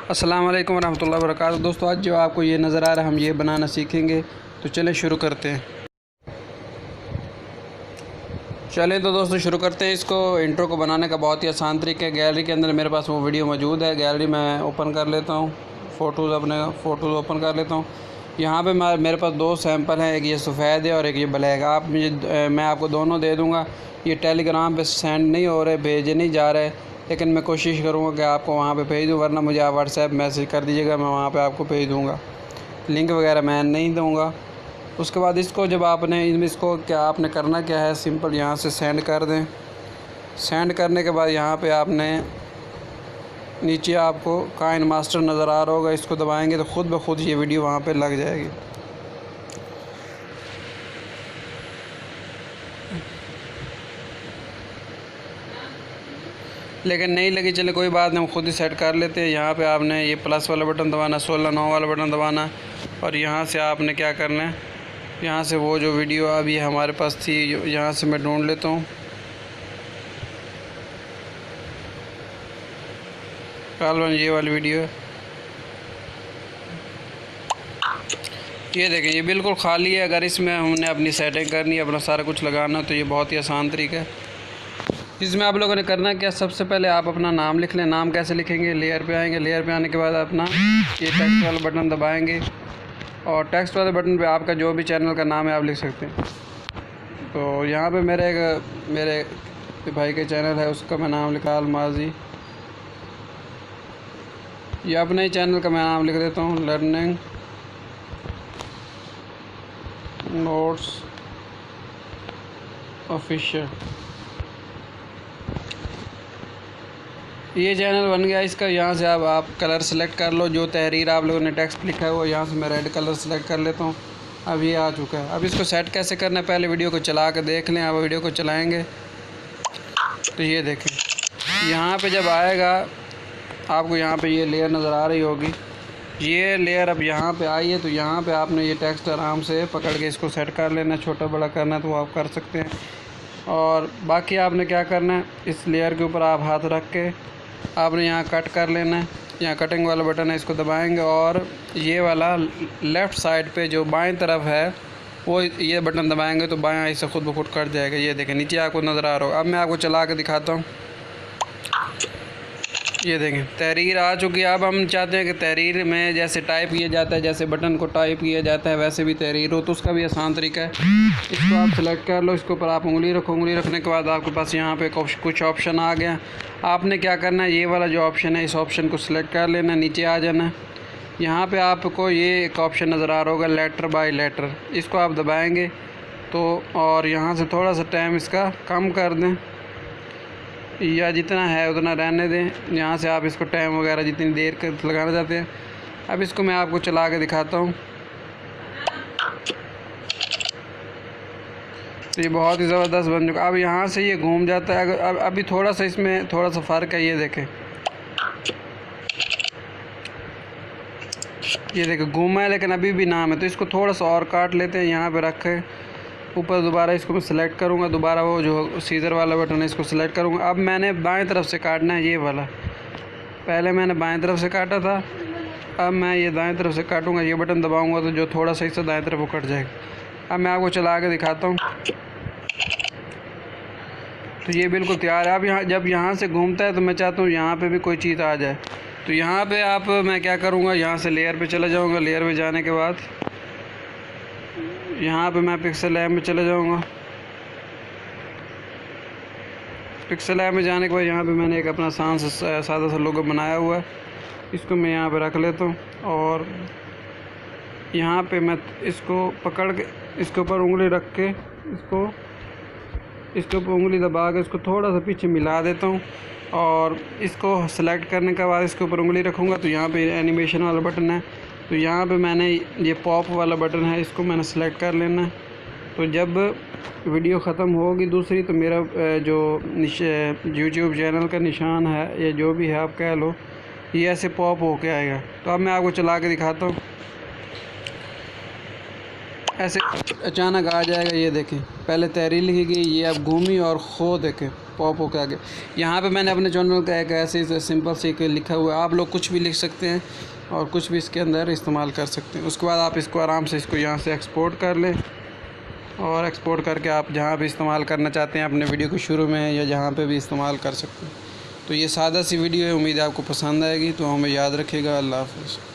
अस्सलाम वालेकुम रहमतुल्लाहि व बरकातहू। दोस्तों, आज जो आपको ये नज़र आ रहा है हम ये बनाना सीखेंगे, तो चलें शुरू करते हैं। चलें तो दोस्तों शुरू करते हैं। इसको इंट्रो को बनाने का बहुत ही आसान तरीका है। गैलरी के अंदर मेरे पास वो वीडियो मौजूद है। गैलरी मैं ओपन कर लेता हूँ, अपने फ़ोटोज़ ओपन कर लेता हूँ। यहाँ पे मेरे पास दो सैंपल हैं, एक ये सफ़ेद है और एक ये ब्लैक। मैं आपको दोनों दे दूँगा। ये टेलीग्राम पे सेंड नहीं हो रहे, भेजे नहीं जा रहे, लेकिन मैं कोशिश करूँगा कि आपको वहाँ पे भेज दूँ, वरना मुझे आप व्हाट्सएप मैसेज कर दीजिएगा, मैं वहाँ पे आपको भेज दूँगा। लिंक वगैरह मैं नहीं दूँगा। उसके बाद इसको जब आपने इसको क्या आपने करना क्या है, सिंपल यहाँ से सेंड कर दें। सेंड करने के बाद यहाँ पे आपने नीचे आपको काइन मास्टर नज़र आ रहा होगा, इसको दबाएंगे तो ख़ुद ब खुद ये वीडियो वहाँ पे लग जाएगी। लेकिन नहीं लगी, चले कोई बात नहीं, हम खुद ही सेट कर लेते हैं। यहाँ पे आपने ये प्लस वाला बटन दबाना, 16 9 वाला बटन दबाना, और यहाँ से आपने क्या करना है, यहाँ से वो जो वीडियो अभी हमारे पास थी यहाँ से मैं ढूंढ लेता हूँ। गालवन ये वाली वीडियो है, ये देखें, ये बिल्कुल खाली है। अगर इसमें हमने अपनी सेटिंग करनी है, अपना सारा कुछ लगाना, तो ये बहुत ही आसान तरीका है। इसमें आप लोगों ने करना क्या, सबसे पहले आप अपना नाम लिख लें। नाम कैसे लिखेंगे, लेयर पे आएंगे, लेयर पे आने के बाद अपना ये टेक्स्ट वाला बटन दबाएंगे, और टेक्स्ट वाले बटन पे आपका जो भी चैनल का नाम है आप लिख सकते हैं। तो यहाँ पे मेरे भाई के चैनल है, उसका मैं नाम लिखा अलमाजी। ये अपने ही चैनल का मैं नाम लिख देता हूँ, लर्निंग नोट्स ऑफिशियल। ये चैनल बन गया इसका। यहाँ से अब आप कलर सेलेक्ट कर लो, जो तहरीर आप लोगों ने टेक्स्ट लिखा है वो यहाँ से मैं रेड कलर सेलेक्ट कर लेता हूँ। अब ये आ चुका है। अब इसको सेट कैसे करना है, पहले वीडियो को चला कर देख लें। अब वीडियो को चलाएंगे तो ये देखें, यहाँ पे जब आएगा आपको यहाँ पे ये लेयर नज़र आ रही होगी। ये लेयर अब यहाँ पे आई है, तो यहाँ पे आपने ये टेक्स्ट आराम से पकड़ के इसको सेट कर लेना। छोटा बड़ा करना है तो वो आप कर सकते हैं। और बाकी आपने क्या करना है, इस लेयर के ऊपर आप हाथ रख के आपने यहाँ कट कर लेना है। यहाँ कटिंग वाला बटन है, इसको दबाएंगे, और ये वाला लेफ़्ट साइड पे जो बाएं तरफ है वो ये बटन दबाएंगे तो बायां इससे खुद ब खुद कट जाएगा। ये देखें, नीचे आपको नज़र आ रहा होगा। अब मैं आपको चला के दिखाता हूँ। ये देखें, तहरीर आ चुकी है। अब हम चाहते हैं कि तहरीर में जैसे टाइप किया जाता है, जैसे बटन को टाइप किया जाता है, वैसे भी तहरीर हो, तो उसका भी आसान तरीका है। इसको आप सेलेक्ट कर लो, इसके ऊपर आप उंगली रखो। उंगली रखने के बाद आपके पास यहाँ पे कुछ ऑप्शन आ गया। आपने क्या करना है, ये वाला जो ऑप्शन है इस ऑप्शन को सिलेक्ट कर लेना, नीचे आ जाना है। यहाँ पे आपको ये एक ऑप्शन नज़र आ रहा होगा, लेटर बाय लेटर, इसको आप दबाएंगे तो, और यहाँ से थोड़ा सा टाइम इसका कम कर दें, या जितना है उतना रहने दें। यहाँ से आप इसको टाइम वगैरह जितनी देर का लगाना चाहते हैं। अब इसको मैं आपको चला के दिखाता हूँ। तो ये बहुत ही ज़बरदस्त बन चुका। अब यहाँ से ये घूम जाता है। अब अभी थोड़ा सा इसमें थोड़ा सा फ़र्क है। ये देखें, ये देखें घूमा है, लेकिन अभी भी नाम है। तो इसको थोड़ा सा और काट लेते हैं, यहाँ पे रखें ऊपर। दोबारा इसको मैं सेलेक्ट करूँगा, दोबारा वो जो सीजर वाला बटन है इसको सेलेक्ट करूँगा। अब मैंने बाएं तरफ से काटना है, ये वाला। पहले मैंने बाएं तरफ से काटा था, अब मैं ये दाएं तरफ से काटूँगा। ये बटन दबाऊँगा तो जो थोड़ा सा इससे दाएं तरफ वो कट जाएगा। अब मैं आपको चला के दिखाता हूँ। तो ये बिल्कुल तैयार है। अब जब यहाँ से घूमता है तो मैं चाहता हूँ यहाँ पे भी कोई चीज़ आ जाए। तो यहाँ पे मैं क्या करूँगा, यहाँ से लेयर पे चला जाऊँगा। लेयर पे जाने के बाद यहाँ पे मैं पिक्सल लैब में चले जाऊँगा। पिक्सल लैब में जाने के बाद यहाँ पे मैंने एक अपना सादा सा लोगो बनाया हुआ है, इसको मैं यहाँ पे रख लेता हूँ। और यहाँ पे मैं इसको पकड़ के इसके ऊपर उंगली रख के इसके ऊपर उंगली दबा के इसको थोड़ा सा पीछे मिला देता हूँ। और इसको सेलेक्ट करने के बाद इसके ऊपर उंगली रखूँगा तो यहाँ पे एनिमेशन वाला बटन है, तो यहाँ पे मैंने ये पॉप वाला बटन है, इसको मैंने सेलेक्ट कर लेना है। तो जब वीडियो ख़त्म होगी दूसरी, तो मेरा जो यूट्यूब चैनल का निशान है या जो भी है आप कह लो, ये ऐसे पॉप हो के आएगा। तो अब मैं आपको चला के दिखाता हूँ। ऐसे अचानक आ जाएगा। ये देखें, पहले तहरीर लिखी गई, ये अब घूमी और खो देखें पॉप होकर आगे। यहाँ पे मैंने अपने चैनल का एक ऐसे सिंपल सी लिखा हुआ है। आप लोग कुछ भी लिख सकते हैं और कुछ भी इसके अंदर इस्तेमाल कर सकते हैं। उसके बाद आप इसको आराम से इसको यहाँ से एक्सपोर्ट कर लें और एक्सपोर्ट करके आप जहाँ भी इस्तेमाल करना चाहते हैं अपने वीडियो के शुरू में या जहाँ पे भी इस्तेमाल कर सकते हैं। तो ये सादा सी वीडियो है, उम्मीद है आपको पसंद आएगी। तो हमें याद रखिएगा। अल्लाह हाफ़िज़।